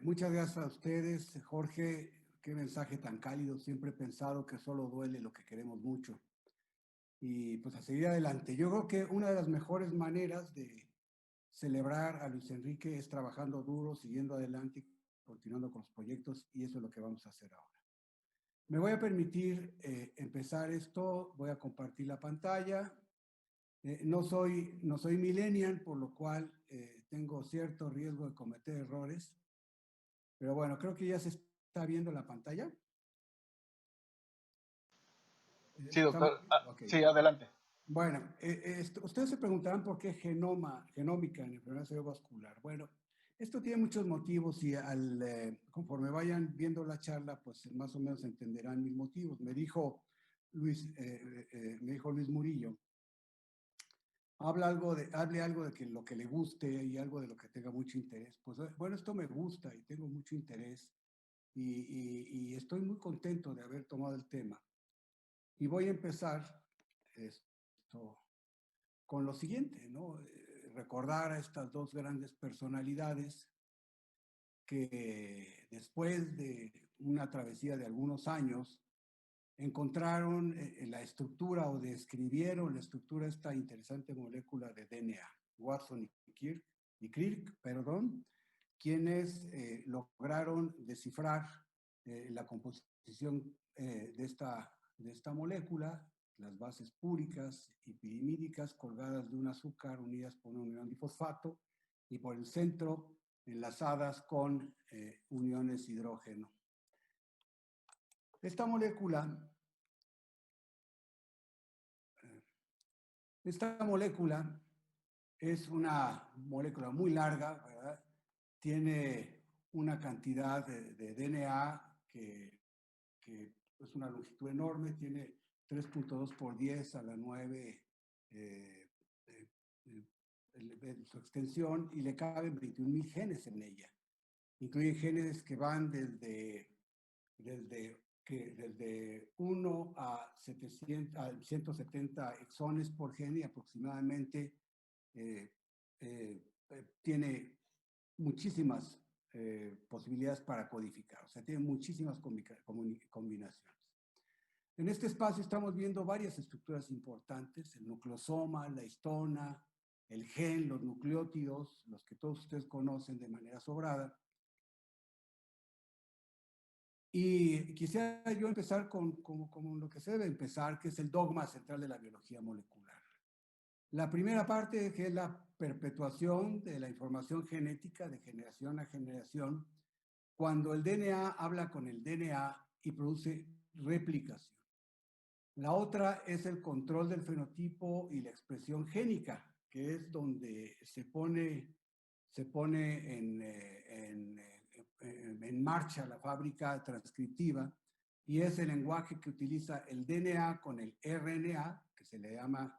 Muchas gracias a ustedes, Jorge. Qué mensaje tan cálido. Siempre he pensado que solo duele lo que queremos mucho. Y pues a seguir adelante. Yo creo que una de las mejores maneras de celebrar a Luis Enrique es trabajando duro, siguiendo adelante, continuando con los proyectos, y eso es lo que vamos a hacer ahora. Me voy a permitir empezar esto. Voy a compartir la pantalla. No soy millennial, por lo cual tengo cierto riesgo de cometer errores. Pero bueno, creo que ya se está viendo la pantalla. Sí, Estamos, doctor. okay. Sí, adelante. Bueno, ustedes se preguntarán por qué genómica en enfermedad cerebrovascular. Bueno, esto tiene muchos motivos y conforme vayan viendo la charla, pues más o menos entenderán mis motivos. Me dijo Luis Murillo, hable algo de que lo que le guste y algo de lo que tenga mucho interés. Pues bueno, esto me gusta y tengo mucho interés y estoy muy contento de haber tomado el tema. Y voy a empezar esto con lo siguiente, ¿no? Recordar a estas dos grandes personalidades que después de una travesía de algunos años encontraron la estructura o describieron la estructura de esta interesante molécula de DNA, Watson y Crick, quienes lograron descifrar la composición de esta molécula, las bases púricas y pirimídicas colgadas de un azúcar unidas por una unión difosfato y por el centro enlazadas con uniones hidrógeno. Esta molécula es una molécula muy larga, ¿verdad? Tiene una cantidad de DNA que es una longitud enorme, tiene 3.2 por 10 a la 9 su extensión, y le caben 21.000 genes en ella. Incluye genes que van desde 1 a 170 exones por gen, y aproximadamente tiene muchísimas posibilidades para codificar, o sea, tiene muchísimas combinaciones. En este espacio estamos viendo varias estructuras importantes: el nucleosoma, la histona, el gen, los nucleótidos, los que todos ustedes conocen de manera sobrada. Y quisiera yo empezar con lo que se debe empezar, que es el dogma central de la biología molecular. La primera parte, que es la perpetuación de la información genética de generación a generación, cuando el DNA habla con el DNA y produce replicación. La otra es el control del fenotipo y la expresión génica, que es donde se pone en marcha la fábrica transcriptiva, y es el lenguaje que utiliza el DNA con el RNA, que se le llama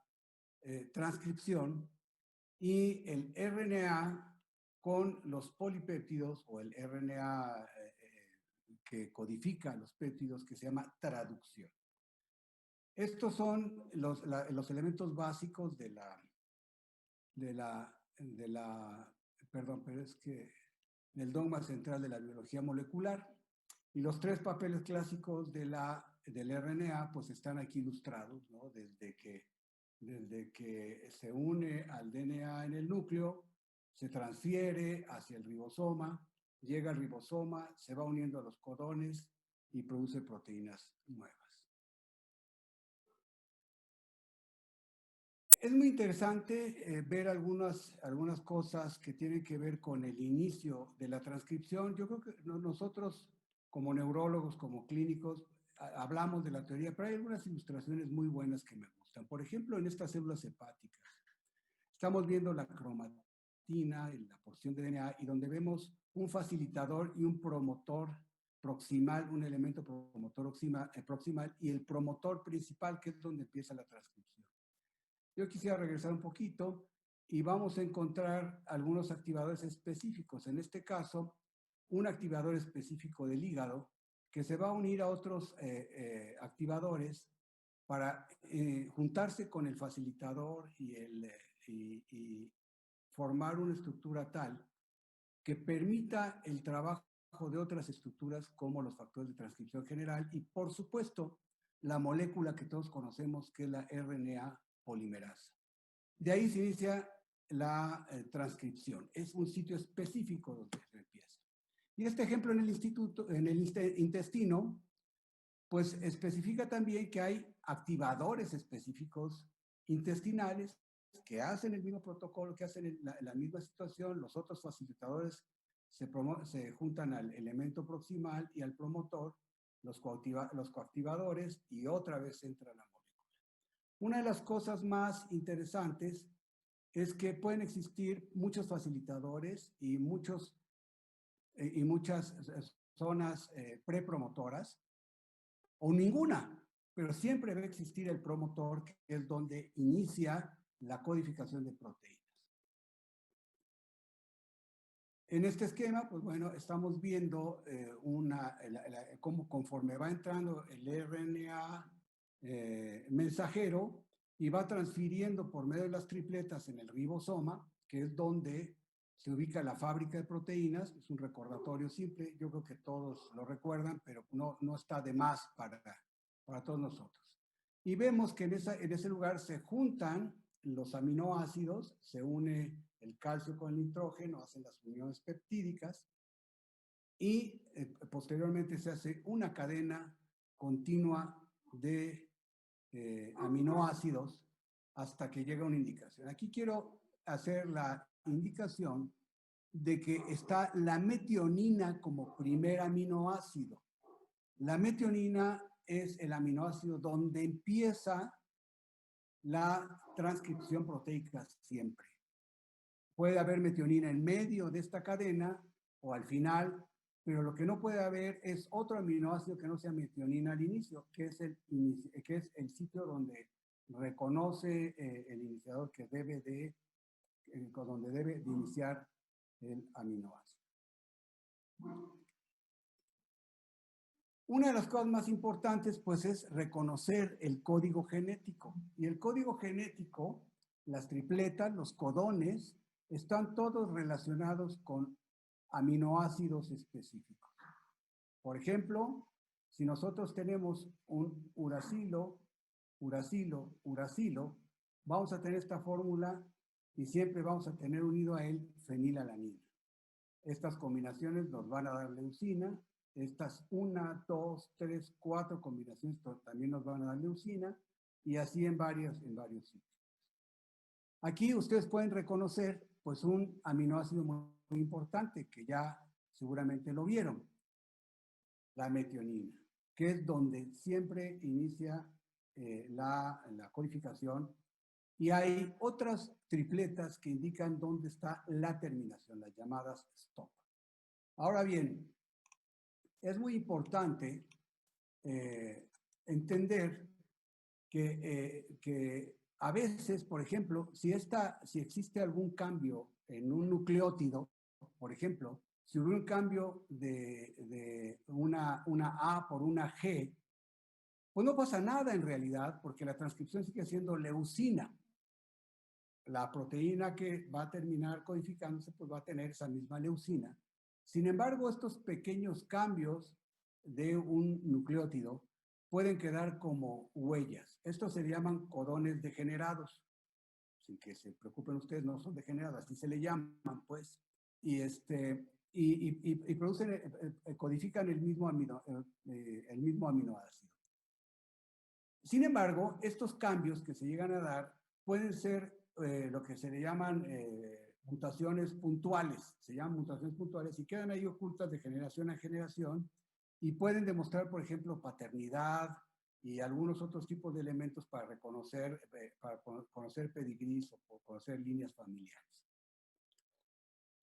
transcripción, y el RNA con los polipéptidos, o el RNA que codifica los péptidos, que se llama traducción. Estos son los elementos básicos del dogma central de la biología molecular. Y los tres papeles clásicos del RNA pues están aquí ilustrados, ¿no? Desde que se une al DNA en el núcleo, se transfiere hacia el ribosoma, llega al ribosoma, se va uniendo a los codones y produce proteínas nuevas. Es muy interesante ver algunas cosas que tienen que ver con el inicio de la transcripción. Yo creo que nosotros, como neurólogos, como clínicos, hablamos de la teoría, pero hay algunas ilustraciones muy buenas que me gustan. Por ejemplo, en estas células hepáticas, estamos viendo la cromatina, en la porción de DNA, y donde vemos un facilitador y un promotor proximal, un elemento promotor proximal, y el promotor principal, que es donde empieza la transcripción. Yo quisiera regresar un poquito y vamos a encontrar algunos activadores específicos. En este caso, un activador específico del hígado que se va a unir a otros activadores para juntarse con el facilitador y formar una estructura tal que permita el trabajo de otras estructuras como los factores de transcripción general y, por supuesto, la molécula que todos conocemos, que es la RNA polimerasa. De ahí se inicia la transcripción. Es un sitio específico donde se empieza. Y este ejemplo en el intestino, pues especifica también que hay activadores específicos intestinales que hacen el mismo protocolo, que hacen la misma situación. Los otros facilitadores se juntan al elemento proximal y al promotor, los coactivadores, y otra vez entra la molécula. Una de las cosas más interesantes es que pueden existir muchos facilitadores y muchas zonas prepromotoras, o ninguna, pero siempre debe existir el promotor, que es donde inicia la codificación de proteínas. En este esquema, pues bueno, estamos viendo cómo conforme va entrando el RNA mensajero y va transfiriendo por medio de las tripletas en el ribosoma, que es donde se ubica la fábrica de proteínas. Es un recordatorio simple, yo creo que todos lo recuerdan, pero no está de más para todos nosotros. Y vemos que en ese lugar se juntan los aminoácidos, se une el calcio con el nitrógeno, hacen las uniones peptídicas y posteriormente se hace una cadena continua de aminoácidos hasta que llega una indicación. Aquí quiero hacer la indicación de que está la metionina como primer aminoácido. La metionina es el aminoácido donde empieza la transcripción proteica siempre. Puede haber metionina en medio de esta cadena o al final, pero lo que no puede haber es otro aminoácido que no sea metionina al inicio, que es el sitio donde reconoce el iniciador que donde debe de iniciar el aminoácido. Una de las cosas más importantes, pues, es reconocer el código genético. Y el código genético, las tripletas, los codones, están todos relacionados con aminoácidos específicos. Por ejemplo, si nosotros tenemos un uracilo, vamos a tener esta fórmula y siempre vamos a tener unido a él fenilalanina. Estas combinaciones nos van a dar leucina. Estas 1, 2, 3, 4 combinaciones también nos van a dar leucina, y así en varios sitios. Aquí ustedes pueden reconocer pues un aminoácido muy importante que ya seguramente lo vieron, la metionina, que es donde siempre inicia la codificación, y hay otras tripletas que indican dónde está la terminación, las llamadas stop. Ahora bien, es muy importante entender que a veces, por ejemplo, si existe algún cambio en un nucleótido, por ejemplo, si hubo un cambio de una A por una G, pues no pasa nada en realidad, porque la transcripción sigue siendo leucina. La proteína que va a terminar codificándose, pues va a tener esa misma leucina. Sin embargo, estos pequeños cambios de un nucleótido pueden quedar como huellas. Estos se llaman codones degenerados. Sin que se preocupen ustedes, no son degenerados, así se le llaman, pues. Y producen, codifican el mismo aminoácido. Sin embargo, estos cambios que se llegan a dar pueden ser lo que se le llaman mutaciones puntuales. Se llaman mutaciones puntuales y quedan ahí ocultas de generación a generación, y pueden demostrar, por ejemplo, paternidad y algunos otros tipos de elementos para conocer pedigrís o conocer líneas familiares.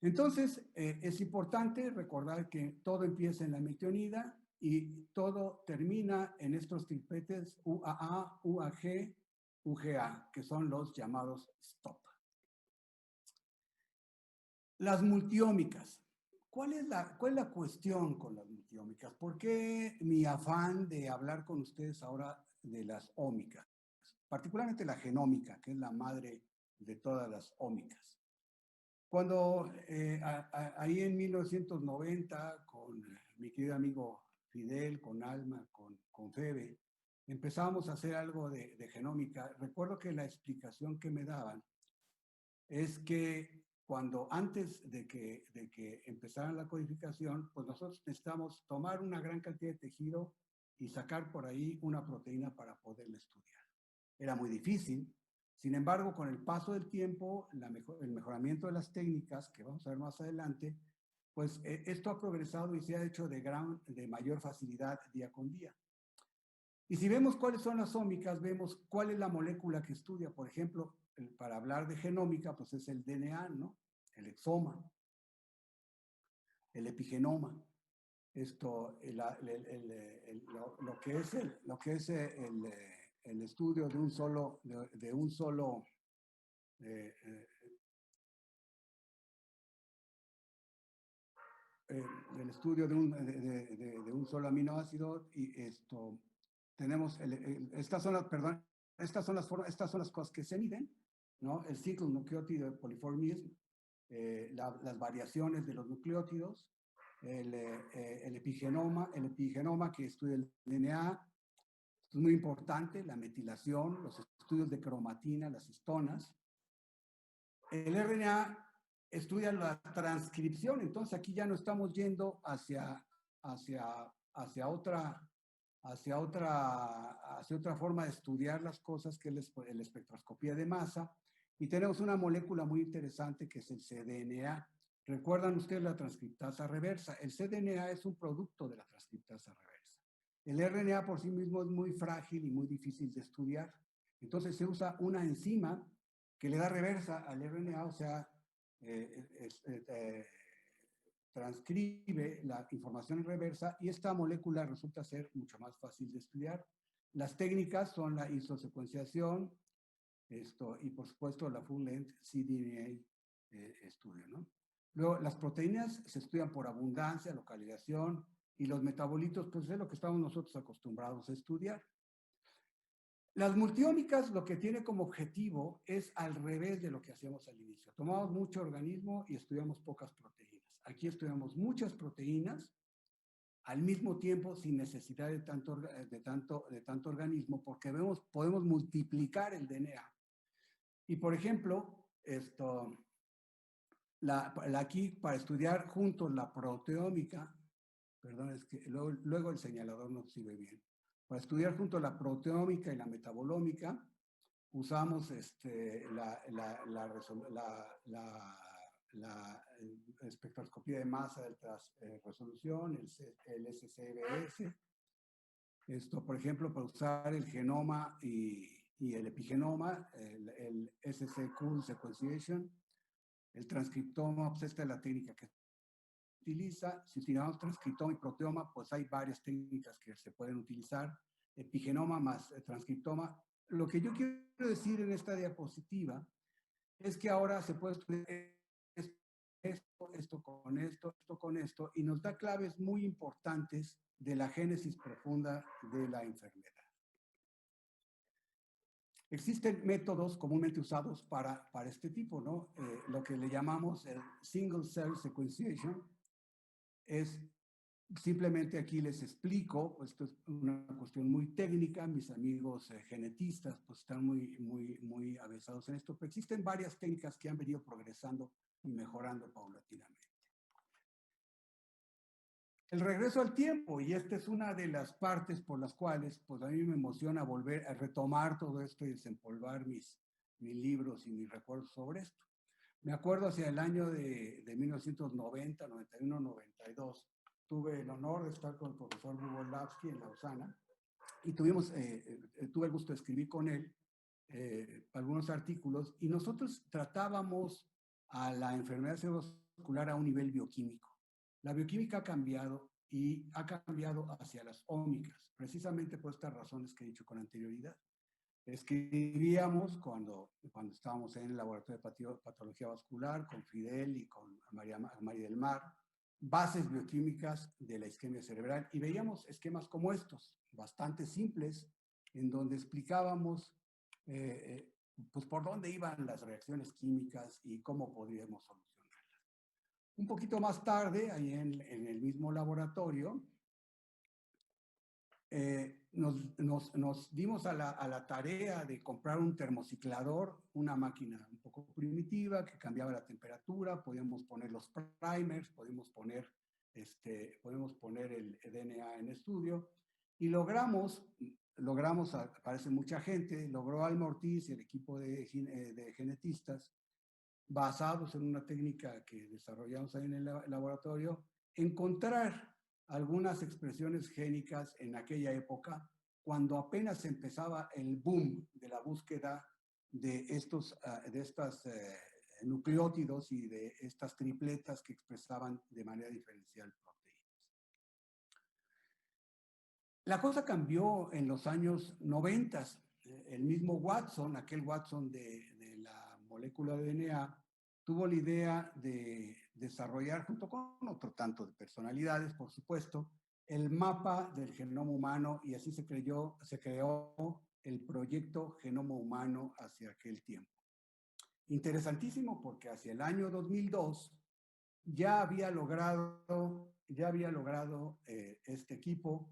Entonces, es importante recordar que todo empieza en la metionina y todo termina en estos tripletes UAA, UAG, UGA, que son los llamados stop. Las multiómicas. ¿Cuál es la cuestión con las multiómicas? ¿Por qué mi afán de hablar con ustedes ahora de las ómicas? Particularmente la genómica, que es la madre de todas las ómicas. Cuando ahí en 1990, mi querido amigo Fidel, con Alma, con Febe, empezábamos a hacer algo de genómica. Recuerdo que la explicación que me daban es que antes de que empezaran la codificación, pues nosotros necesitamos tomar una gran cantidad de tejido y sacar por ahí una proteína para poderla estudiar. Era muy difícil. Sin embargo, con el paso del tiempo, el mejoramiento de las técnicas, que vamos a ver más adelante, pues esto ha progresado y se ha hecho de mayor facilidad día con día. Y si vemos cuáles son las ómicas, vemos cuál es la molécula que estudia. Por ejemplo, para hablar de genómica, pues es el DNA, ¿no? El exoma, el epigenoma. Esto, lo que es el estudio de un solo, el estudio de un solo aminoácido, y esto tenemos estas son las cosas que se miden, ¿no? El ciclo nucleótido de polymorphism, las variaciones de los nucleótidos, el epigenoma que estudia el DNA. Esto es muy importante, la metilación, los estudios de cromatina, las histonas. El RNA estudia la transcripción, entonces aquí ya no estamos yendo hacia otra forma de estudiar las cosas, que es la espectroscopía de masa, y tenemos una molécula muy interesante que es el cDNA. ¿Recuerdan ustedes la transcriptasa reversa? El cDNA es un producto de la transcriptasa reversa. El RNA por sí mismo es muy frágil y muy difícil de estudiar. Entonces se usa una enzima que le da reversa al RNA, o sea, transcribe la información en reversa, y esta molécula resulta ser mucho más fácil de estudiar. Las técnicas son la isosecuenciación, y por supuesto la full length cDNA estudio, ¿no? Luego, las proteínas se estudian por abundancia, localización, y los metabolitos, pues es lo que estamos nosotros acostumbrados a estudiar. Las multiómicas lo que tiene como objetivo es al revés de lo que hacíamos al inicio. Tomamos mucho organismo y estudiamos pocas proteínas. Aquí estudiamos muchas proteínas al mismo tiempo sin necesidad de tanto organismo, porque podemos multiplicar el DNA. Y por ejemplo, aquí para estudiar juntos la proteómica, perdón, es que luego el señalador no sirve bien. Para estudiar junto la proteómica y la metabolómica, usamos la espectroscopía de masa de alta resolución, el SCBS. Por ejemplo, para usar el genoma y el epigenoma, el SCQ sequenciation, el transcriptoma, pues esta es la técnica que utiliza. Si utilizamos transcriptoma y proteoma, pues hay varias técnicas que se pueden utilizar. Epigenoma más transcriptoma. Lo que yo quiero decir en esta diapositiva es que ahora se puede estudiar esto con esto, y nos da claves muy importantes de la génesis profunda de la enfermedad. Existen métodos comúnmente usados para este tipo, ¿no? Lo que le llamamos el single cell sequenciation es simplemente, aquí les explico, esto es una cuestión muy técnica, mis amigos genetistas pues están muy avesados en esto, pero existen varias técnicas que han venido progresando y mejorando paulatinamente. El regreso al tiempo, y esta es una de las partes por las cuales pues a mí me emociona volver a retomar todo esto y desempolvar mis libros y mis recuerdos sobre esto. Me acuerdo hacia el año de 1990, 91, 92, tuve el honor de estar con el profesor Bubolavsky en Lausana, y tuve el gusto de escribir con él algunos artículos, y nosotros tratábamos a la enfermedad cerebrovascular a un nivel bioquímico. La bioquímica ha cambiado, y ha cambiado hacia las ómicas, precisamente por estas razones que he dicho con anterioridad. Escribíamos cuando estábamos en el laboratorio de patología vascular con Fidel y con María del Mar, bases bioquímicas de la isquemia cerebral, y veíamos esquemas como estos, bastante simples, en donde explicábamos pues por dónde iban las reacciones químicas y cómo podríamos solucionarlas. Un poquito más tarde, ahí en el mismo laboratorio, nos dimos a la tarea de comprar un termociclador, una máquina un poco primitiva que cambiaba la temperatura, podíamos poner los primers, podíamos poner el DNA en estudio y logramos, parece mucha gente, logró Alma Ortiz y el equipo de genetistas, basados en una técnica que desarrollamos ahí en el laboratorio, encontrar algunas expresiones génicas en aquella época, cuando apenas empezaba el boom de la búsqueda de estos nucleótidos y de estas tripletas que expresaban de manera diferencial proteínas. La cosa cambió en los años 90. El mismo Watson, aquel Watson de la molécula de DNA, tuvo la idea de desarrollar, junto con otro tanto de personalidades, por supuesto, el mapa del genoma humano, y así se creó el proyecto Genoma Humano hacia aquel tiempo. Interesantísimo porque hacia el año 2002 ya había logrado este equipo,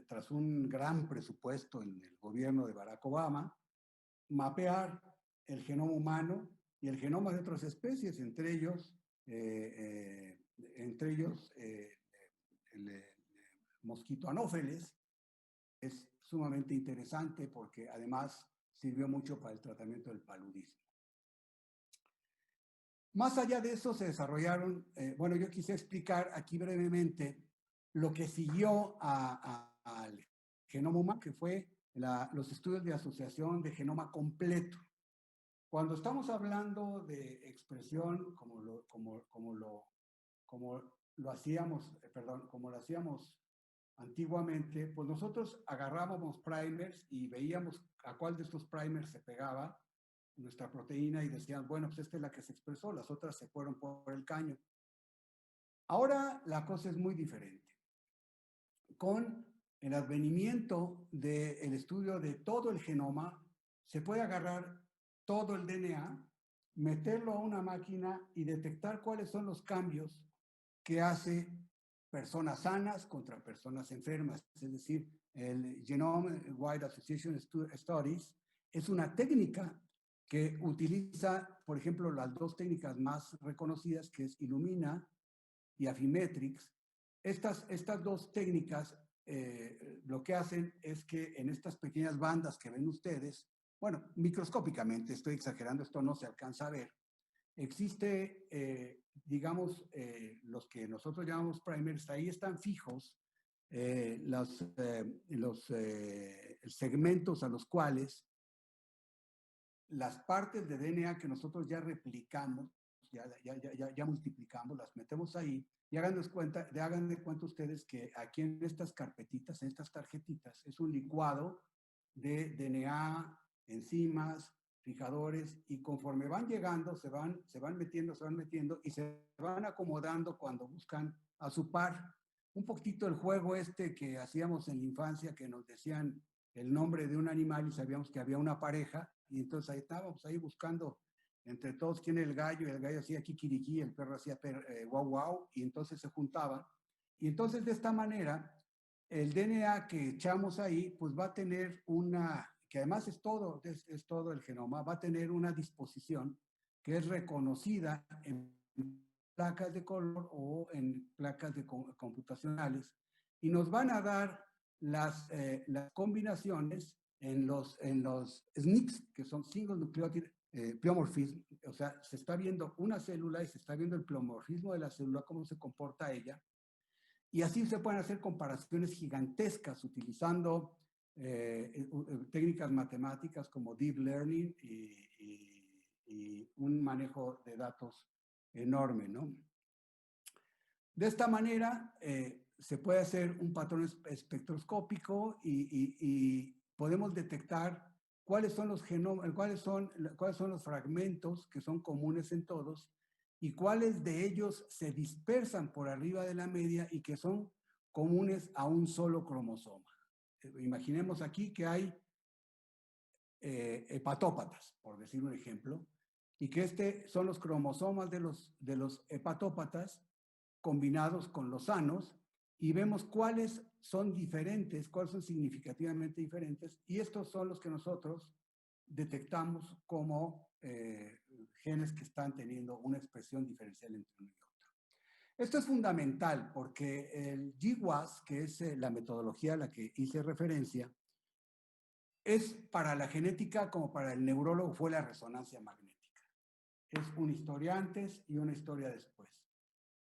tras un gran presupuesto en el gobierno de Barack Obama, mapear el genoma humano y el genoma de otras especies, entre ellos el mosquito anófeles. Es sumamente interesante porque además sirvió mucho para el tratamiento del paludismo. Más allá de eso se desarrollaron, bueno, yo quise explicar aquí brevemente lo que siguió al genoma humano, que fue los estudios de asociación de genoma completo. Cuando estamos hablando de expresión, como lo hacíamos antiguamente, pues nosotros agarrábamos primers y veíamos a cuál de estos primers se pegaba nuestra proteína y decían, bueno, pues esta es la que se expresó, las otras se fueron por el caño. Ahora la cosa es muy diferente. Con el advenimiento del estudio de todo el genoma, se puede agarrar todo el DNA, meterlo a una máquina y detectar cuáles son los cambios que hace personas sanas contra personas enfermas. Es decir, el Genome-Wide Association Studies es una técnica que utiliza, por ejemplo, las dos técnicas más reconocidas, que es Illumina y Affymetrix. Estas dos técnicas lo que hacen es que en estas pequeñas bandas que ven ustedes, bueno, microscópicamente, estoy exagerando, esto no se alcanza a ver, existe, digamos, los que nosotros llamamos primers, ahí están fijos los segmentos a los cuales las partes de DNA que nosotros ya replicamos, ya multiplicamos, las metemos ahí, y hagan de cuenta ustedes que aquí en estas carpetitas, en estas tarjetitas, es un licuado de DNA, enzimas, fijadores, y conforme van llegando, se van metiendo, y se van acomodando cuando buscan a su par. Un poquito el juego que hacíamos en la infancia, que nos decían el nombre de un animal y sabíamos que había una pareja, y entonces ahí estábamos ahí buscando entre todos quién era el gallo, y el gallo hacía kikiriki, el perro hacía guau guau, y entonces se juntaban. Y entonces de esta manera, el DNA que echamos ahí, pues va a tener que además es todo el genoma, va a tener una disposición que es reconocida en placas de color o en placas computacionales, y nos van a dar las combinaciones en los SNPs, que son Single Nucleotide Pleomorphism, o sea, se está viendo una célula y se está viendo el pleomorfismo de la célula, cómo se comporta ella, y así se pueden hacer comparaciones gigantescas utilizando técnicas matemáticas como deep learning y un manejo de datos enorme, ¿no? De esta manera se puede hacer un patrón espectroscópico y podemos detectar cuáles son los genomas, cuáles son los fragmentos que son comunes en todos y cuáles de ellos se dispersan por arriba de la media y que son comunes a un solo cromosoma. Imaginemos aquí que hay hepatópatas, por decir un ejemplo, y que son los cromosomas de los hepatópatas combinados con los sanos, y vemos cuáles son diferentes, cuáles son significativamente diferentes, y estos son los que nosotros detectamos como genes que están teniendo una expresión diferencial entre uno y otro. Esto es fundamental porque el GWAS, que es la metodología a la que hice referencia, es para la genética como para el neurólogo fue la resonancia magnética. Es una historia antes y una historia después.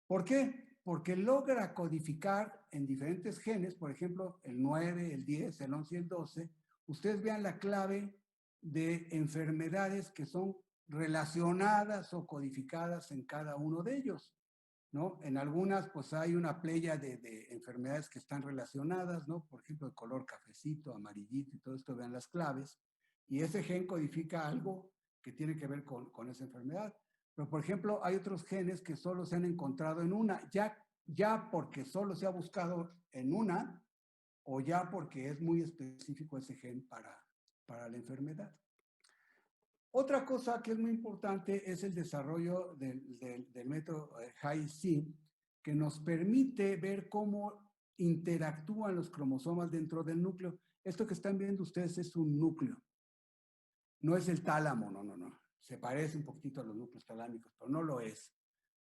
¿Por qué? Porque logra codificar en diferentes genes, por ejemplo, el 9, el 10, el 11 y el 12, ustedes vean la clave de enfermedades que son relacionadas o codificadas en cada uno de ellos, ¿no? En algunas, pues hay una playa de enfermedades que están relacionadas, ¿no? Por ejemplo, el color cafecito, amarillito y todo esto, vean las claves, y ese gen codifica algo que tiene que ver con esa enfermedad. Pero, por ejemplo, hay otros genes que solo se han encontrado en una, ya porque solo se ha buscado en una, o ya porque es muy específico ese gen para la enfermedad. Otra cosa que es muy importante es el desarrollo del método Hi-C, que nos permite ver cómo interactúan los cromosomas dentro del núcleo. Esto que están viendo ustedes es un núcleo. No es el tálamo, no. Se parece un poquito a los núcleos talámicos, pero no lo es.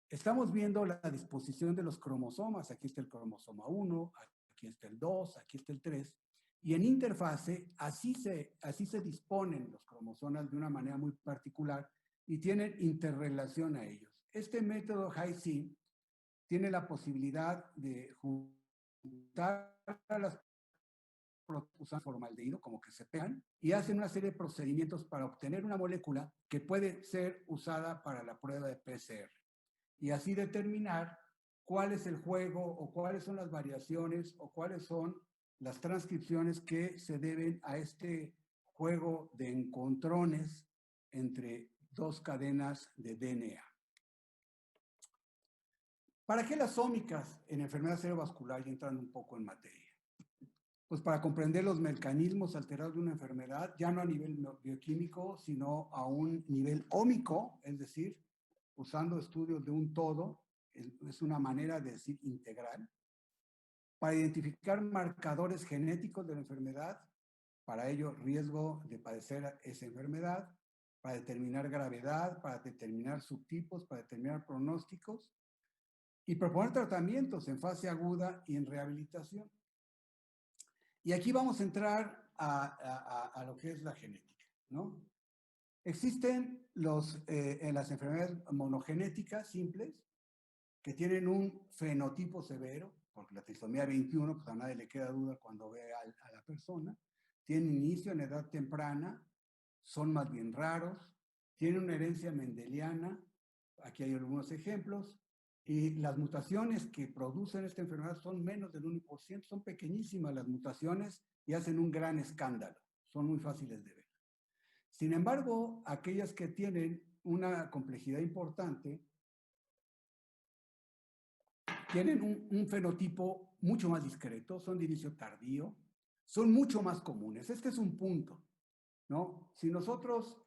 Estamos viendo la disposición de los cromosomas. Aquí está el cromosoma 1, aquí está el 2, aquí está el 3. Y en interfase, así se disponen los cromosomas de una manera muy particular y tienen interrelación a ellos. Este método Hi-C tiene la posibilidad de juntar a las usan formaldehído, como que se pegan, y hacen una serie de procedimientos para obtener una molécula que puede ser usada para la prueba de PCR. Y así determinar cuál es el juego o cuáles son las variaciones o cuáles son las transcripciones que se deben a este juego de encontrones entre dos cadenas de DNA. ¿Para qué las ómicas en enfermedad cerebrovascular? Y entrando un poco en materia. Pues para comprender los mecanismos alterados de una enfermedad, ya no a nivel bioquímico, sino a un nivel ómico, es decir, usando estudios de un todo, es una manera de decir integral, para identificar marcadores genéticos de la enfermedad, para ello riesgo de padecer esa enfermedad, para determinar gravedad, para determinar subtipos, para determinar pronósticos y proponer tratamientos en fase aguda y en rehabilitación. Y aquí vamos a entrar a lo que es la genética, ¿no? Existen en las enfermedades monogenéticas simples que tienen un fenotipo severo, porque la trisomía 21, pues a nadie le queda duda cuando ve a la persona, tienen inicio en edad temprana, son más bien raros, tienen una herencia mendeliana, aquí hay algunos ejemplos, y las mutaciones que producen esta enfermedad son menos del 1%, son pequeñísimas las mutaciones y hacen un gran escándalo, son muy fáciles de ver. Sin embargo, aquellas que tienen una complejidad importante, tienen un fenotipo mucho más discreto, son de inicio tardío, son mucho más comunes. Este es un punto, ¿no? Si nosotros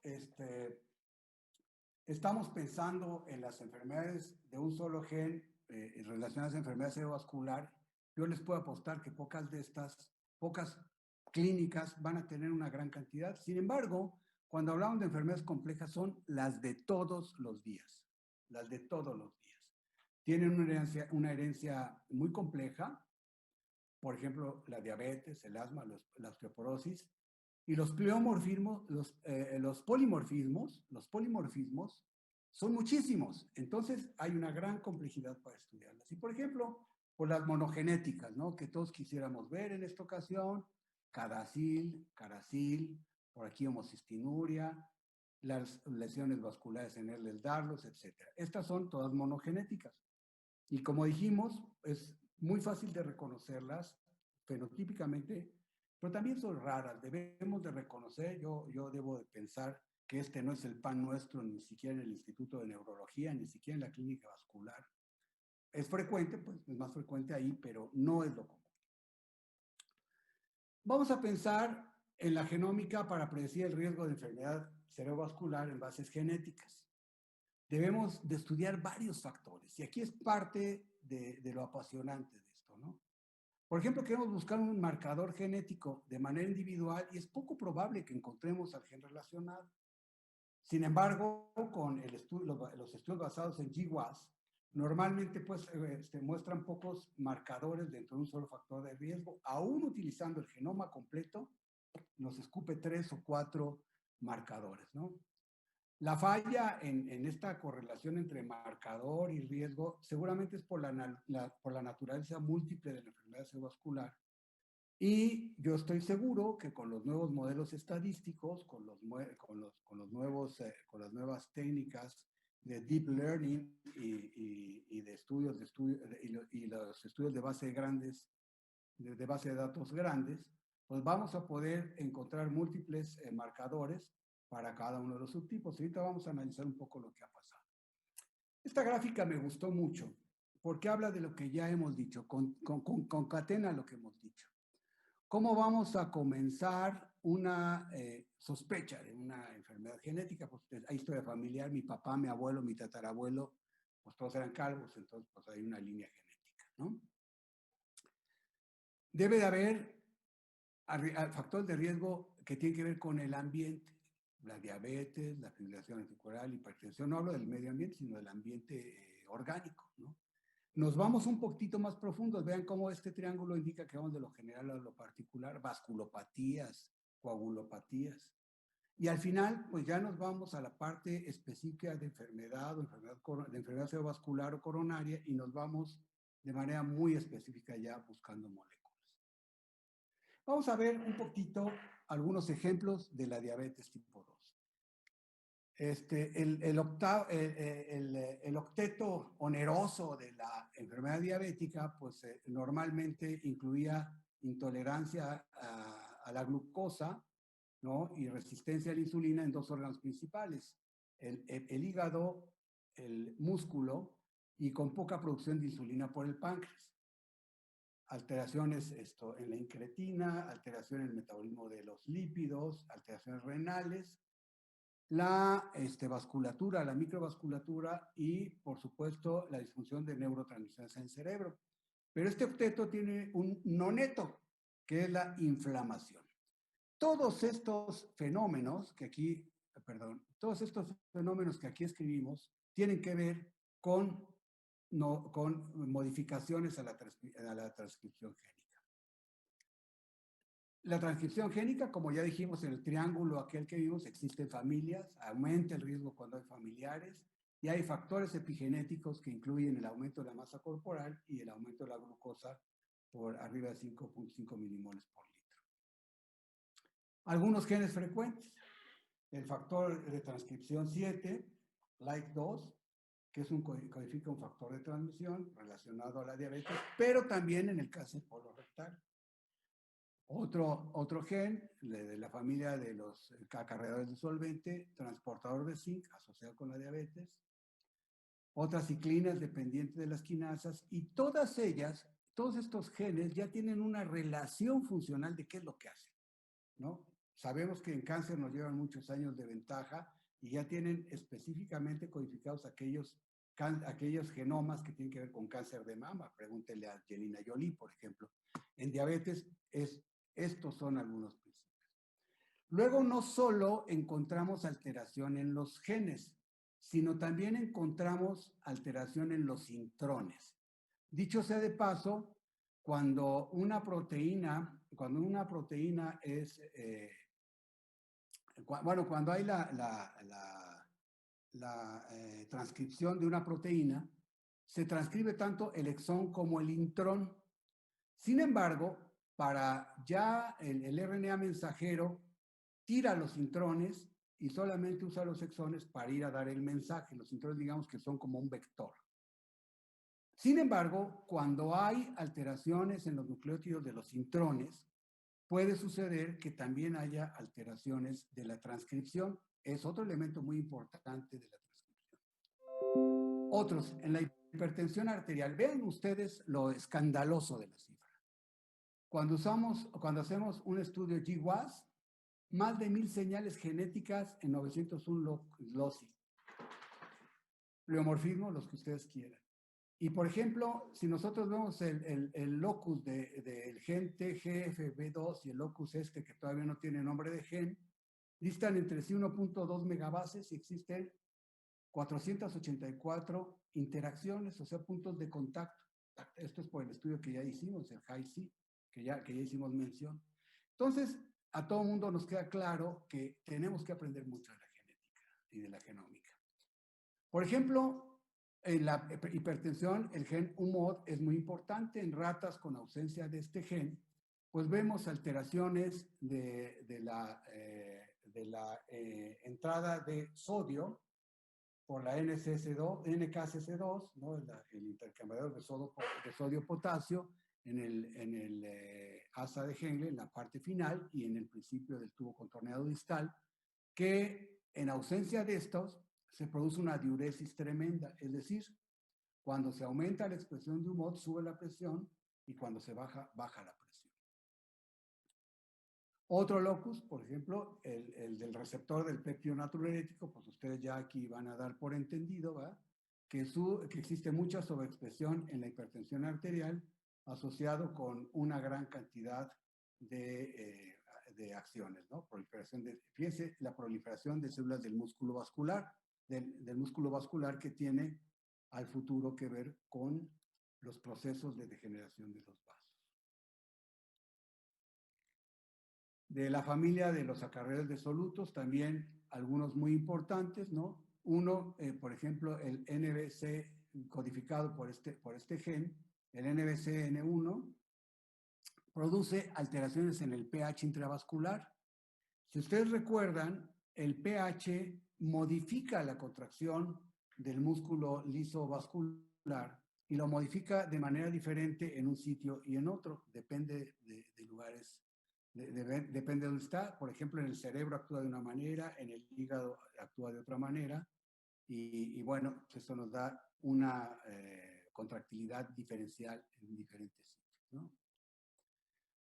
estamos pensando en las enfermedades de un solo gen relacionadas a enfermedad cerebrovascular, yo les puedo apostar que pocas clínicas van a tener una gran cantidad. Sin embargo, cuando hablamos de enfermedades complejas, son las de todos los días, las de todos los días. Tienen una herencia muy compleja, por ejemplo, la diabetes, el asma, la osteoporosis, y los pleomorfismos, los polimorfismos son muchísimos. Entonces, hay una gran complejidad para estudiarlas. Y, por ejemplo, por las monogenéticas, ¿no? Que todos quisiéramos ver en esta ocasión, Caracil, por aquí homocistinuria, las lesiones vasculares en Ehlers-Danlos, etc. Estas son todas monogenéticas. Y como dijimos, es muy fácil de reconocerlas fenotípicamente, pero también son raras. Debemos de reconocer, yo debo de pensar que este no es el pan nuestro, ni siquiera en el Instituto de Neurología, ni siquiera en la clínica vascular. Es frecuente, pues es más frecuente ahí, pero no es lo común. Vamos a pensar en la genómica para predecir el riesgo de enfermedad cerebrovascular en bases genéticas. debemos de estudiar varios factores. Y aquí es parte de lo apasionante de esto, ¿no? Por ejemplo, queremos buscar un marcador genético de manera individual y es poco probable que encontremos al gen relacionado. Sin embargo, con los estudios basados en GWAS, normalmente pues, muestran pocos marcadores dentro de un solo factor de riesgo. Aún utilizando el genoma completo, nos escupe 3 o 4 marcadores, ¿no? La falla en esta correlación entre marcador y riesgo seguramente es por la naturaleza múltiple de la enfermedad cerebrovascular. Y yo estoy seguro que con los nuevos modelos estadísticos, con las nuevas técnicas de deep learning y de y los estudios de base grandes, de base de datos grandes, pues vamos a poder encontrar múltiples marcadores para cada uno de los subtipos. Y ahorita vamos a analizar un poco lo que ha pasado. Esta gráfica me gustó mucho porque habla de lo que ya hemos dicho, concatena lo que hemos dicho. ¿Cómo vamos a comenzar una sospecha de una enfermedad genética? Pues hay historia familiar, mi papá, mi abuelo, mi tatarabuelo, pues todos eran calvos, entonces pues hay una línea genética, ¿no? Debe de haber factores de riesgo que tienen que ver con el ambiente, la diabetes, la fibrilación ventricular, hipertensión. No hablo del medio ambiente, sino del ambiente orgánico, ¿no? Nos vamos un poquito más profundos. Vean cómo este triángulo indica que vamos de lo general a lo particular, vasculopatías, coagulopatías. Y al final, pues ya nos vamos a la parte específica de enfermedad de enfermedad cerebrovascular o coronaria y nos vamos de manera muy específica ya buscando moléculas. Vamos a ver un poquito algunos ejemplos de la diabetes tipo 2. El octeto oneroso de la enfermedad diabética, pues normalmente incluía intolerancia a la glucosa, ¿no? Y resistencia a la insulina en 2 órganos principales, el hígado, el músculo, y con poca producción de insulina por el páncreas. Alteraciones en la incretina, alteración en el metabolismo de los lípidos, alteraciones renales, la vasculatura, la microvasculatura y, por supuesto, la disfunción de neurotransmisiones en el cerebro. Pero este octeto tiene un noneto, que es la inflamación. Todos estos fenómenos que aquí, todos estos fenómenos que aquí escribimos tienen que ver con modificaciones a la transcripción génica. La transcripción génica, como ya dijimos en el triángulo aquel que vimos, existen familias, aumenta el riesgo cuando hay familiares, y hay factores epigenéticos que incluyen el aumento de la masa corporal y el aumento de la glucosa por arriba de 5.5 milimoles por litro. Algunos genes frecuentes, el factor de transcripción 7, LIKE2, que codifica un factor de transmisión relacionado a la diabetes, pero también en el cáncer colorectal. Otro gen de la familia de los acarreadores de solvente, transportador de zinc asociado con la diabetes, otras ciclinas dependientes de las quinasas, y todas ellas, todos estos genes ya tienen una relación funcional de qué es lo que hacen, ¿no? Sabemos que en cáncer nos llevan muchos años de ventaja y ya tienen específicamente codificados aquellos genomas que tienen que ver con cáncer de mama. Pregúntenle a Angelina Jolie, por ejemplo. En diabetes estos son algunos principios. Luego, no solo encontramos alteración en los genes, sino también encontramos alteración en los intrones. Dicho sea de paso, cuando una proteína es, cuando hay la transcripción de una proteína, se transcribe tanto el exón como el intrón. Sin embargo, para ya el RNA mensajero tira los intrones y solamente usa los exones para ir a dar el mensaje. Los intrones, digamos que son como un vector. Sin embargo, cuando hay alteraciones en los nucleótidos de los intrones, puede suceder que también haya alteraciones de la transcripción. Es otro elemento muy importante de la transcripción. Otros, en la hipertensión arterial. Vean ustedes lo escandaloso de la cifra. Cuando hacemos un estudio GWAS, más de 1000 señales genéticas en 901 loci. pleomorfismo, los que ustedes quieran. Y, por ejemplo, si nosotros vemos el locus del gen TGFB2 y el locus este, que todavía no tiene nombre de gen, distan entre sí 1.2 megabases y existen 484 interacciones, o sea, puntos de contacto. Esto es por el estudio que ya hicimos, el HiC, que ya hicimos mención. Entonces, a todo mundo nos queda claro que tenemos que aprender mucho de la genética y de la genómica. Por ejemplo, en la hipertensión, el gen UMOD es muy importante. En ratas con ausencia de este gen, pues vemos alteraciones de la entrada de sodio por la NKCC2, ¿no? El intercambiador de sodio-potasio en el asa de Henle, en la parte final y en el principio del tubo contorneado distal, que en ausencia de estos se produce una diuresis tremenda, es decir, cuando se aumenta la expresión de UMOD, sube la presión, y cuando se baja, baja la presión. Otro locus, por ejemplo, el del receptor del péptido natriurético, pues ustedes ya aquí van a dar por entendido, ¿verdad? Que existe mucha sobreexpresión en la hipertensión arterial asociado con una gran cantidad de acciones, ¿no? Fíjense, la proliferación de células del músculo vascular, del músculo vascular que tiene al futuro que ver con los procesos de degeneración de los vasos. De la familia de los acarreos de solutos, también algunos muy importantes, ¿no? Uno, por ejemplo, el NBC codificado por este gen, el NBCN1, produce alteraciones en el pH intravascular. Si ustedes recuerdan, el pH modifica la contracción del músculo liso vascular y lo modifica de manera diferente en un sitio y en otro, depende de lugares. Depende de dónde está. Por ejemplo, en el cerebro actúa de una manera, en el hígado actúa de otra manera, y bueno, eso nos da una contractilidad diferencial en diferentes sitios, ¿no?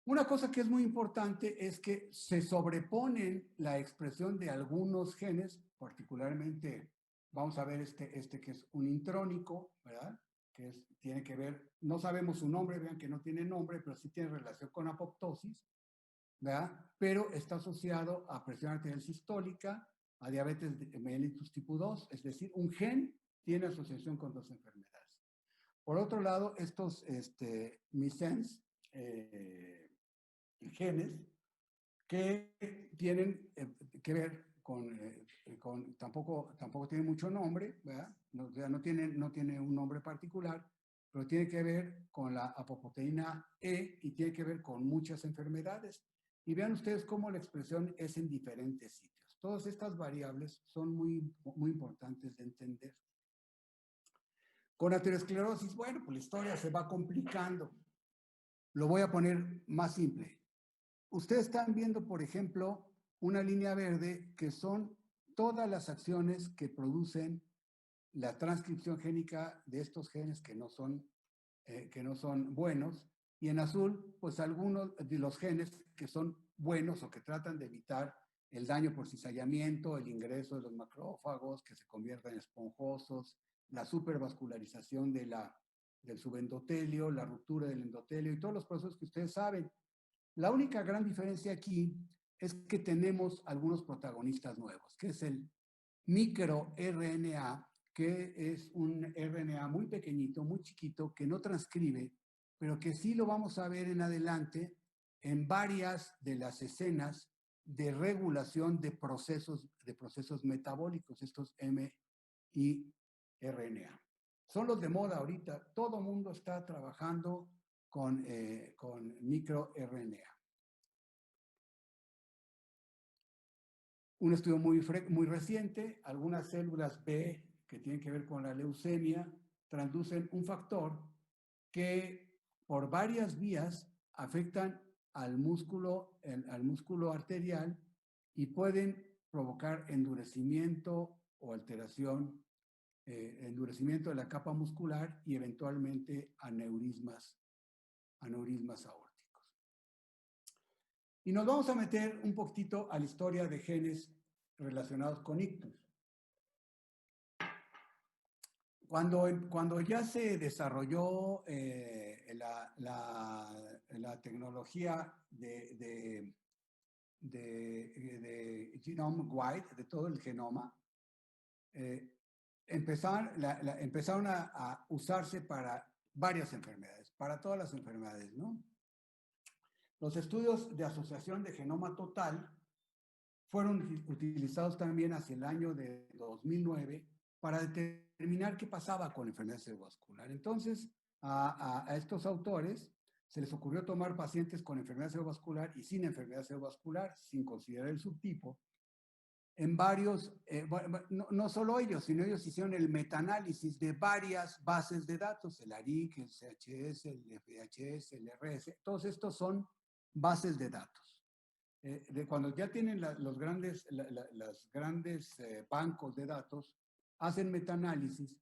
Una cosa que es muy importante es que se sobreponen la expresión de algunos genes, particularmente, vamos a ver este que es un intrónico, ¿verdad? Tiene que ver, no sabemos su nombre, vean que no tiene nombre, pero sí tiene relación con apoptosis, ¿verdad? Pero está asociado a presión arterial sistólica, a diabetes mellitus tipo 2, es decir, un gen tiene asociación con dos enfermedades. Por otro lado, estos missense genes que tienen que ver tampoco tiene mucho nombre, ¿verdad? No tiene un nombre particular, pero tiene que ver con la apoproteína E y tiene que ver con muchas enfermedades. Y vean ustedes cómo la expresión es en diferentes sitios. Todas estas variables son muy, muy importantes de entender. Con aterosclerosis, bueno, pues la historia se va complicando. Lo voy a poner más simple. Ustedes están viendo, por ejemplo, una línea verde que son todas las acciones que producen la transcripción génica de estos genes que no son buenos, y en azul, pues algunos de los genes que son buenos o que tratan de evitar el daño por cizallamiento, el ingreso de los macrófagos, que se conviertan en esponjosos, la supervascularización del subendotelio, la ruptura del endotelio y todos los procesos que ustedes saben. La única gran diferencia aquí es que tenemos algunos protagonistas nuevos, que es el microRNA, que es un RNA muy pequeñito, muy chiquito, que no transcribe, pero que sí lo vamos a ver en adelante en varias de las escenas de regulación de procesos metabólicos, estos mRNA. Son los de moda ahorita. Todo mundo está trabajando con microRNA. Un estudio muy reciente, algunas células B que tienen que ver con la leucemia transducen un factor que por varias vías afectan al músculo arterial y pueden provocar endurecimiento o alteración, endurecimiento de la capa muscular y eventualmente aneurismas aórticos. Y nos vamos a meter un poquito a la historia de genes relacionados con ictus. Cuando ya se desarrolló la tecnología de genome wide, de todo el genoma, eh, empezaron a usarse para varias enfermedades, para todas las enfermedades, ¿no? Los estudios de asociación de genoma total fueron utilizados también hacia el año de 2009 para determinar qué pasaba con la enfermedad cerebrovascular. Entonces, a estos autores se les ocurrió tomar pacientes con enfermedad cerebrovascular y sin enfermedad cerebrovascular, sin considerar el subtipo, en varios, no solo ellos, sino ellos hicieron el metaanálisis de varias bases de datos, el ARIC, el CHS, el FHS, el RS, todos estos son bases de datos. De cuando ya tienen los grandes, las grandes bancos de datos, hacen metaanálisis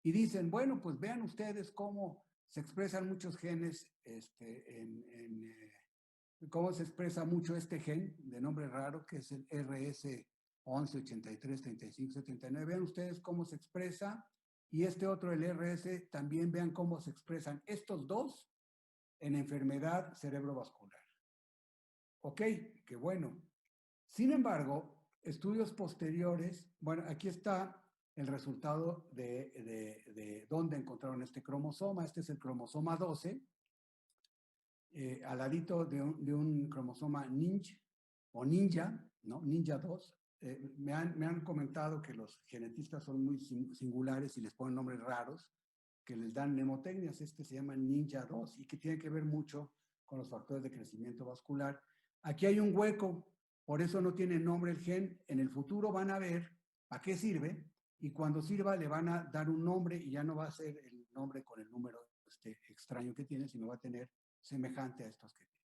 y dicen, bueno, pues vean ustedes cómo se expresan muchos genes, cómo se expresa mucho este gen de nombre raro, que es el RS 11, 83, 35, 79. Vean ustedes cómo se expresa. Y este otro, el RS, también vean cómo se expresan estos dos en enfermedad cerebrovascular. Ok, qué bueno. Sin embargo, estudios posteriores, bueno, aquí está el resultado de dónde encontraron este cromosoma. Este es el cromosoma 12, al ladito de un cromosoma ninja, ¿no? Ninja 2. Me han comentado que los genetistas son muy singulares y les ponen nombres raros que les dan mnemotecnias. Este se llama Ninja 2 y que tiene que ver mucho con los factores de crecimiento vascular. Aquí hay un hueco, por eso no tiene nombre el gen. En el futuro van a ver a qué sirve y cuando sirva le van a dar un nombre y ya no va a ser el nombre con el número extraño que tiene, sino va a tener semejante a estos que tiene.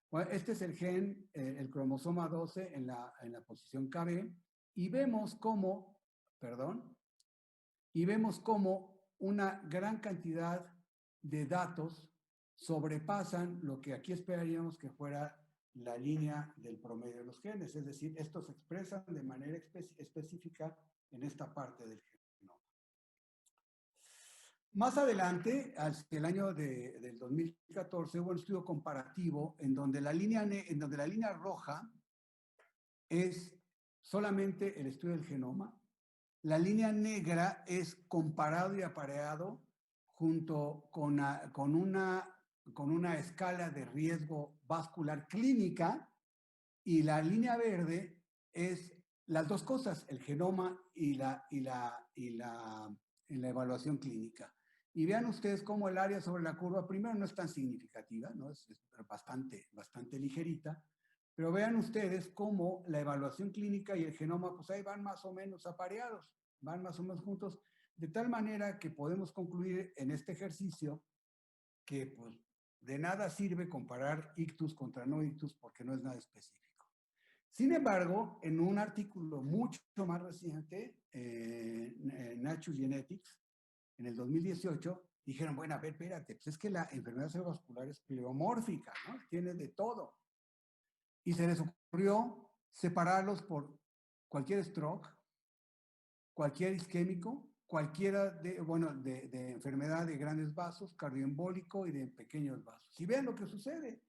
Bueno, este es el gen, el cromosoma 12 en la posición KB y vemos cómo, perdón, y vemos cómo una gran cantidad de datos sobrepasan lo que aquí esperaríamos que fuera la línea del promedio de los genes, es decir, estos se expresan de manera específica en esta parte del genoma. Más adelante, hacia el año del 2014, hubo un estudio comparativo en donde la línea roja es solamente el estudio del genoma. La línea negra es comparado y apareado junto con una escala de riesgo vascular clínica y la línea verde es las dos cosas, el genoma y la evaluación clínica. Y vean ustedes cómo el área sobre la curva, primero no es tan significativa, ¿no? Es bastante ligerita, pero vean ustedes cómo la evaluación clínica y el genoma, pues ahí van más o menos apareados, van más o menos juntos, de tal manera que podemos concluir en este ejercicio que pues de nada sirve comparar ictus contra no ictus porque no es nada específico. Sin embargo, en un artículo mucho más reciente, Nature Genetics, en el 2018, dijeron, bueno, a ver, espérate, pues es que la enfermedad cerebrovascular es pleomórfica, ¿no? Tiene de todo. Y se les ocurrió separarlos por cualquier stroke, cualquier isquémico, cualquiera de enfermedad de grandes vasos, cardioembólico y de pequeños vasos. Y vean lo que sucede.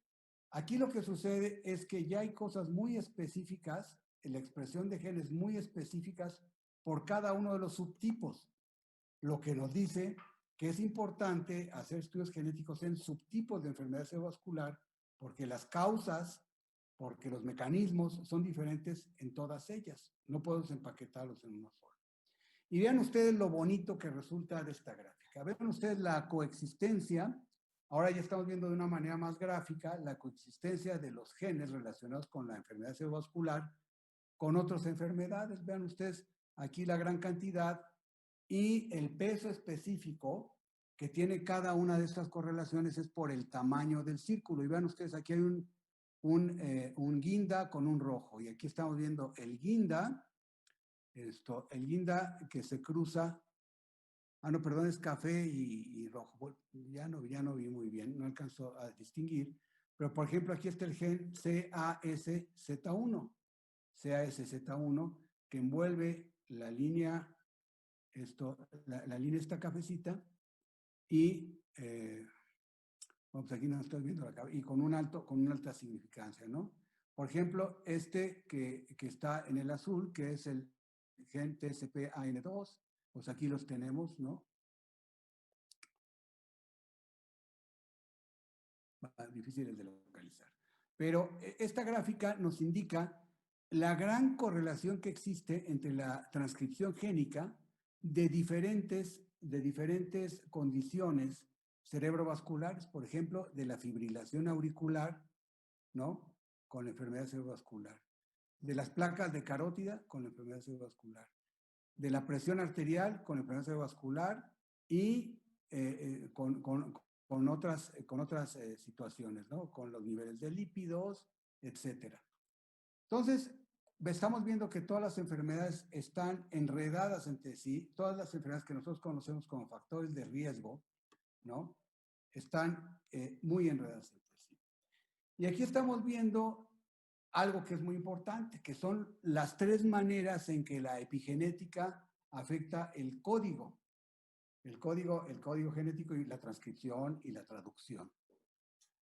Aquí lo que sucede es que ya hay cosas muy específicas, la expresión de genes muy específicas por cada uno de los subtipos, lo que nos dice que es importante hacer estudios genéticos en subtipos de enfermedad cerebrovascular porque las causas, porque los mecanismos son diferentes en todas ellas. No podemos empaquetarlos en uno solo. Y vean ustedes lo bonito que resulta de esta gráfica. Vean ustedes la coexistencia. Ahora ya estamos viendo de una manera más gráfica la coexistencia de los genes relacionados con la enfermedad cerebrovascular con otras enfermedades. Vean ustedes aquí la gran cantidad y el peso específico que tiene cada una de estas correlaciones es por el tamaño del círculo. Y vean ustedes, aquí hay un guinda con un rojo. Y aquí estamos viendo el guinda que se cruza. No, perdón, es café y rojo. Ya no vi muy bien, no alcanzo a distinguir. Pero, por ejemplo, aquí está el gen CASZ1, que envuelve la línea la línea está cafecita y bueno, pues aquí no estoy viendo y con una alta significancia, ¿no? Por ejemplo, que está en el azul, que es el gen TSP-AN2, pues aquí los tenemos, ¿no? Difíciles de localizar. Pero esta gráfica nos indica la gran correlación que existe entre la transcripción génica de diferentes condiciones cerebrovasculares, por ejemplo, de la fibrilación auricular, ¿no? Con la enfermedad cerebrovascular, de las placas de carótida con la enfermedad cerebrovascular, de la presión arterial con la enfermedad cerebrovascular y con otras situaciones, ¿no? Con los niveles de lípidos, etcétera. Entonces, estamos viendo que todas las enfermedades están enredadas entre sí, todas las enfermedades que nosotros conocemos como factores de riesgo, ¿no? Están muy enredadas entre sí. Y aquí estamos viendo algo que es muy importante, que son las 3 maneras en que la epigenética afecta el código genético y la transcripción y la traducción.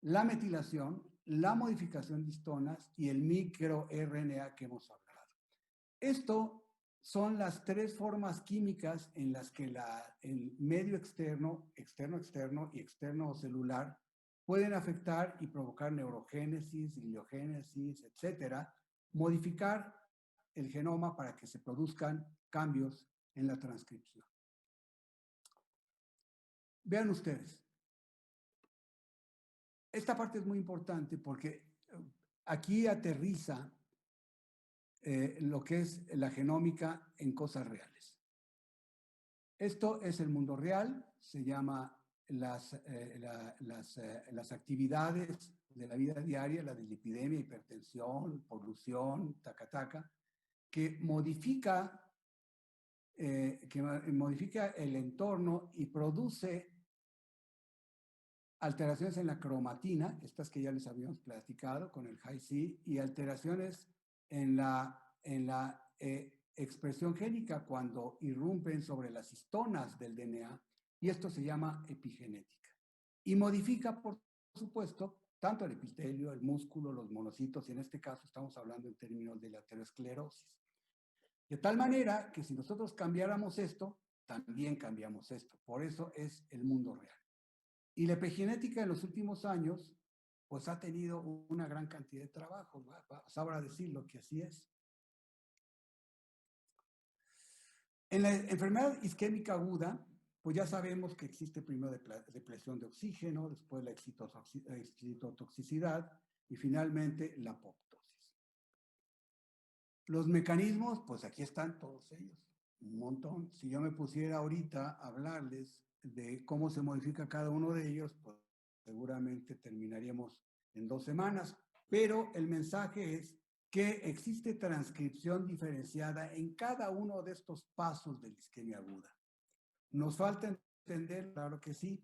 La metilación, la modificación de histonas y el microRNA que hemos hablado. Esto son las 3 formas químicas en las que el medio externo y externo celular pueden afectar y provocar neurogénesis, gliogénesis, etcétera, modificar el genoma para que se produzcan cambios en la transcripción. Vean ustedes, esta parte es muy importante porque aquí aterriza lo que es la genómica en cosas reales. Esto es el mundo real, se llama las actividades de la vida diaria, la dislipidemia, hipertensión, polución, taca-taca, que modifica el entorno y produce alteraciones en la cromatina, estas que ya les habíamos platicado con el Hi-C, y alteraciones en la expresión génica cuando irrumpen sobre las histonas del DNA, y esto se llama epigenética. Y modifica, por supuesto, tanto el epitelio, el músculo, los monocitos, y en este caso estamos hablando en términos de la aterosclerosis. De tal manera que si nosotros cambiáramos esto, también cambiamos esto. Por eso es el mundo real. Y la epigenética en los últimos años, pues ha tenido una gran cantidad de trabajo. Sabrá decirlo que así es. En la enfermedad isquémica aguda, pues ya sabemos que existe primero depresión de oxígeno, después la excitotoxicidad y finalmente la apoptosis. Los mecanismos, pues aquí están todos ellos, un montón. Si yo me pusiera ahorita a hablarles de cómo se modifica cada uno de ellos, pues seguramente terminaríamos en 2 semanas. Pero el mensaje es que existe transcripción diferenciada en cada uno de estos pasos de la isquemia aguda. ¿Nos falta entender? Claro que sí.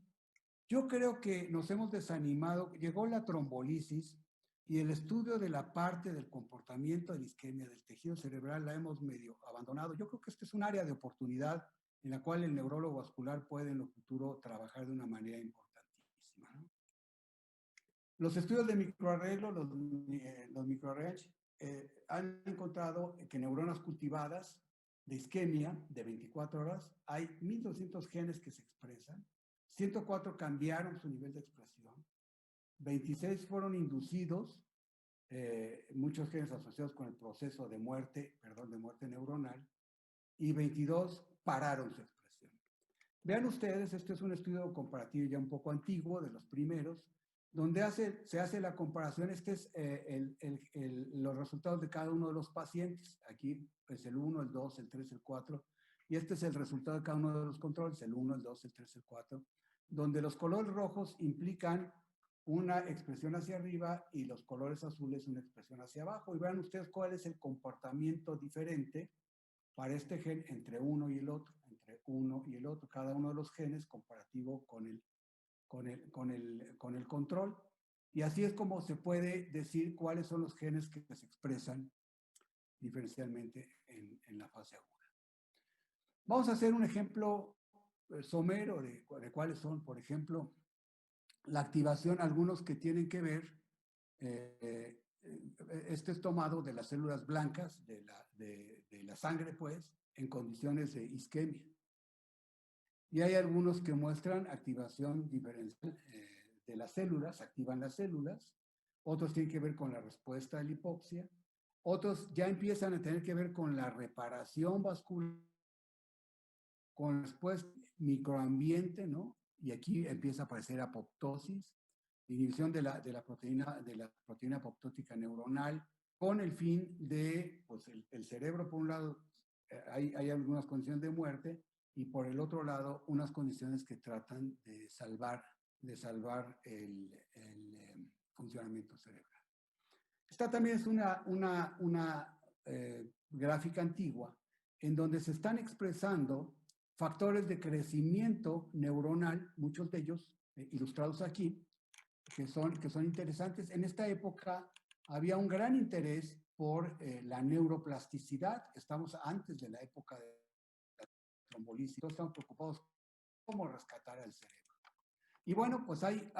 Yo creo que nos hemos desanimado. Llegó la trombolisis y el estudio de la parte del comportamiento de la isquemia del tejido cerebral la hemos medio abandonado. Yo creo que este es un área de oportunidad en la cual el neurólogo vascular puede en el futuro trabajar de una manera importantísima, ¿no? Los estudios de microarreglo, los microarrange, han encontrado que neuronas cultivadas de isquemia de 24 horas, hay 1.200 genes que se expresan, 104 cambiaron su nivel de expresión, 26 fueron inducidos, muchos genes asociados con el proceso de muerte neuronal, y 22 pararon su expresión. Vean ustedes, este es un estudio comparativo ya un poco antiguo, de los primeros, donde se hace la comparación. Este es los resultados de cada uno de los pacientes. Aquí es el 1, el 2, el 3, el 4. Y este es el resultado de cada uno de los controles, el 1, el 2, el 3, el 4, donde los colores rojos implican una expresión hacia arriba y los colores azules una expresión hacia abajo. Y vean ustedes cuál es el comportamiento diferente para este gen entre uno y el otro, cada uno de los genes comparativo con el control. Y así es como se puede decir cuáles son los genes que se expresan diferencialmente en la fase aguda. Vamos a hacer un ejemplo somero de cuáles son, por ejemplo, la activación, algunos que tienen que ver, este es tomado de las células blancas de la sangre, pues, en condiciones de isquemia. Y hay algunos que muestran activación diferencial de las células, activan las células, otros tienen que ver con la respuesta a la hipoxia, otros ya empiezan a tener que ver con la reparación vascular, con respuesta microambiente, ¿no? Y aquí empieza a aparecer apoptosis, inhibición de la proteína apoptótica neuronal, con el fin de, pues el cerebro, por un lado, hay algunas condiciones de muerte, y por el otro lado, unas condiciones que tratan de salvar el funcionamiento cerebral. Esta también es una gráfica antigua en donde se están expresando factores de crecimiento neuronal, muchos de ellos ilustrados aquí, que son interesantes. En esta época había un gran interés por la neuroplasticidad. Estamos antes de la época de la trombolisis. Todos estamos preocupados cómo rescatar al cerebro. Y bueno, pues hay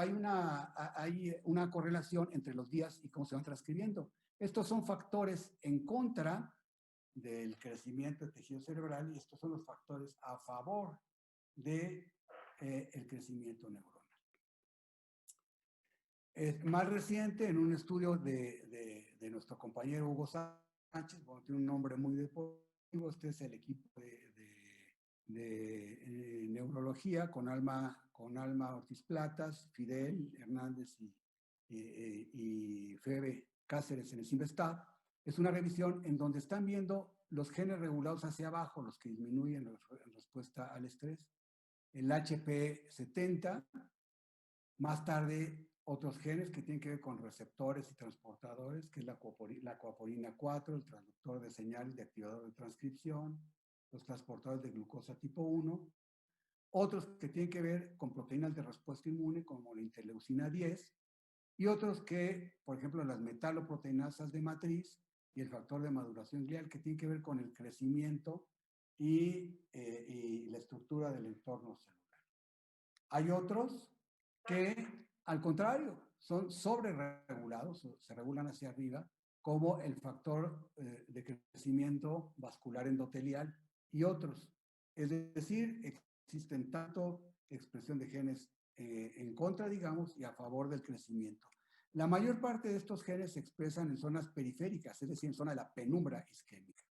una correlación entre los días y cómo se van transcribiendo. Estos son factores en contra del crecimiento del tejido cerebral y estos son los factores a favor del crecimiento neuronal. Más reciente, en un estudio de nuestro compañero Hugo Sánchez, bueno, tiene un nombre muy deportivo, este es el equipo de neurología con Alma Ortiz Platas, Fidel Hernández y Febe Cáceres en el CIMBESTAB. Es una revisión en donde están viendo los genes regulados hacia abajo, los que disminuyen en respuesta al estrés, el HP70, más tarde otros genes que tienen que ver con receptores y transportadores, que es la coaporina 4, el transductor de señal de activador de transcripción, los transportadores de glucosa tipo 1, otros que tienen que ver con proteínas de respuesta inmune como la interleucina 10, y otros que, por ejemplo, las metaloproteinasas de matriz y el factor de maduración glial, que tienen que ver con el crecimiento y la estructura del entorno celular. Hay otros que, al contrario, son sobreregulados, se regulan hacia arriba, como el factor de crecimiento vascular endotelial y otros. Es decir, existen tanto expresión de genes en contra, digamos, y a favor del crecimiento. La mayor parte de estos genes se expresan en zonas periféricas, es decir, en zona de la penumbra isquémica.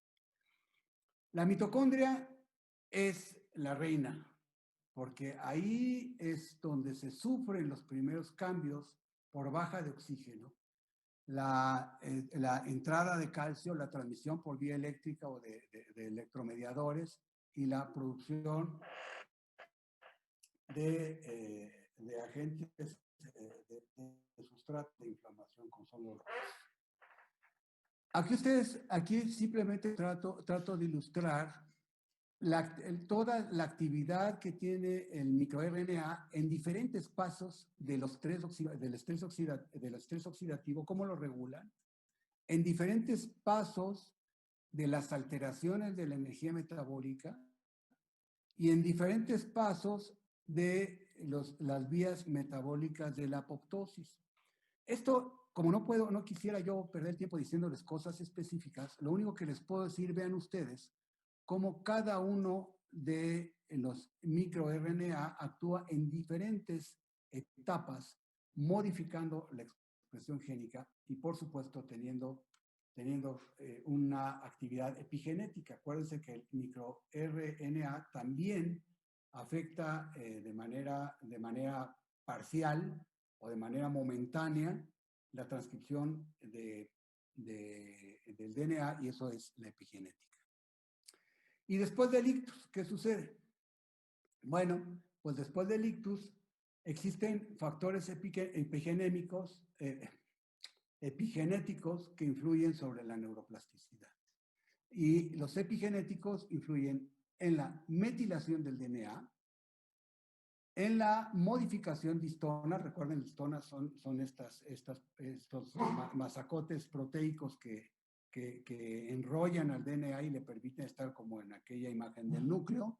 La mitocondria es la reina, porque ahí es donde se sufren los primeros cambios por baja de oxígeno, la entrada de calcio, la transmisión por vía eléctrica o de electromediadores y la producción de agentes de sustrato de inflamación con solo los. Aquí simplemente trato de ilustrar toda la actividad que tiene el microRNA en diferentes pasos del estrés oxidativo, cómo lo regulan, en diferentes pasos de las alteraciones de la energía metabólica y en diferentes pasos de las vías metabólicas de la apoptosis. Esto, como no quisiera yo perder tiempo diciéndoles cosas específicas, lo único que les puedo decir, vean ustedes, cómo cada uno de los microRNA actúa en diferentes etapas, modificando la expresión génica y, por supuesto, teniendo una actividad epigenética. Acuérdense que el microRNA también afecta de manera parcial o de manera momentánea la transcripción del DNA, y eso es la epigenética. Y después del ictus, ¿qué sucede? Bueno, pues después del ictus existen factores epigenéticos que influyen sobre la neuroplasticidad. Y los epigenéticos influyen en la metilación del DNA, en la modificación de histonas. Recuerden, histonas son estos masacotes proteicos que que enrollan al DNA y le permiten estar como en aquella imagen del núcleo.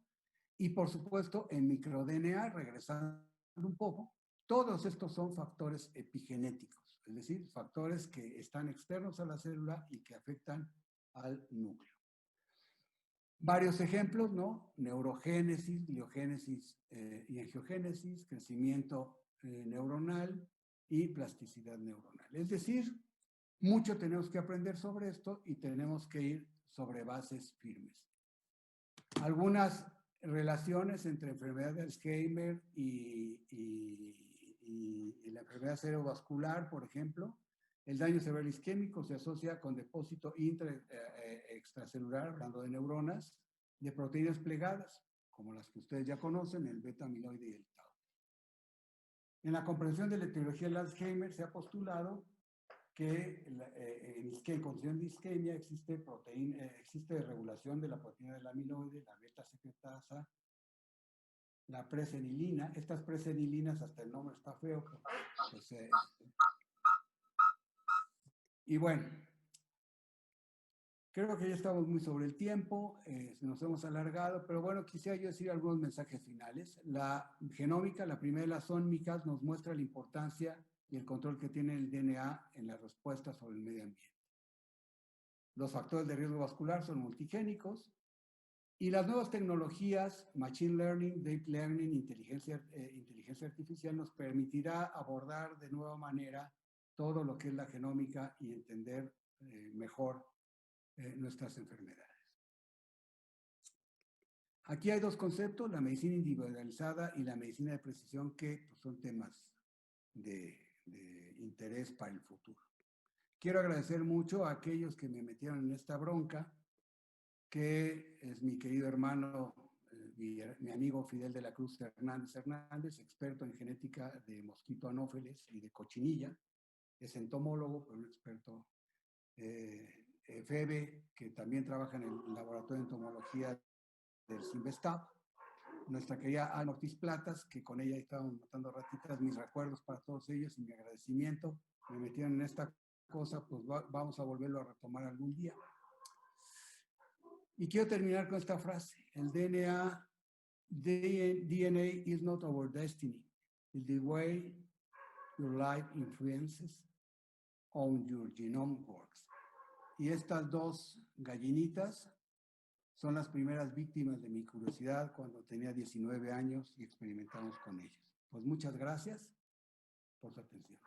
Y por supuesto, en microDNA, regresando un poco, todos estos son factores epigenéticos, es decir, factores que están externos a la célula y que afectan al núcleo. Varios ejemplos, ¿no? Neurogénesis, gliogénesis y angiogénesis, crecimiento neuronal y plasticidad neuronal. Es decir, mucho tenemos que aprender sobre esto y tenemos que ir sobre bases firmes. Algunas relaciones entre enfermedad de Alzheimer y la enfermedad cerebrovascular, por ejemplo. El daño cerebral isquémico se asocia con depósito extracelular, hablando de neuronas, de proteínas plegadas, como las que ustedes ya conocen, el beta-amiloide y el tau. En la comprensión de la etiología del Alzheimer se ha postulado que en condición de isquemia existe regulación de la proteína del amiloide, la beta-secretasa, la presenilina. Estas presenilinas, hasta el nombre está feo, pues, y bueno, creo que ya estamos muy sobre el tiempo, nos hemos alargado, pero bueno, quisiera yo decir algunos mensajes finales. La genómica, la primera de las ómicas, nos muestra la importancia y el control que tiene el DNA en las respuestas sobre el medio ambiente. Los factores de riesgo vascular son multigénicos y las nuevas tecnologías, Machine Learning, Deep Learning, inteligencia artificial, nos permitirá abordar de nueva manera todo lo que es la genómica y entender mejor nuestras enfermedades. Aquí hay dos conceptos, la medicina individualizada y la medicina de precisión, que pues, son temas de interés para el futuro. Quiero agradecer mucho a aquellos que me metieron en esta bronca, que es mi querido hermano, mi amigo Fidel de la Cruz Hernández, experto en genética de mosquito anófeles y de cochinilla, es entomólogo, pero un experto. Febe, que también trabaja en el laboratorio de entomología del CIMBESTAB, nuestra querida Ana Ortiz Platas, que con ella estábamos matando ratitas, mis recuerdos para todos ellos y mi agradecimiento. Me metieron en esta cosa, pues vamos a volverlo a retomar algún día. Y quiero terminar con esta frase: el DNA is not our destiny, it's the way your life influences on your genome works. Y estas dos gallinitas son las primeras víctimas de mi curiosidad cuando tenía 19 años y experimentamos con ellas. Pues muchas gracias por su atención.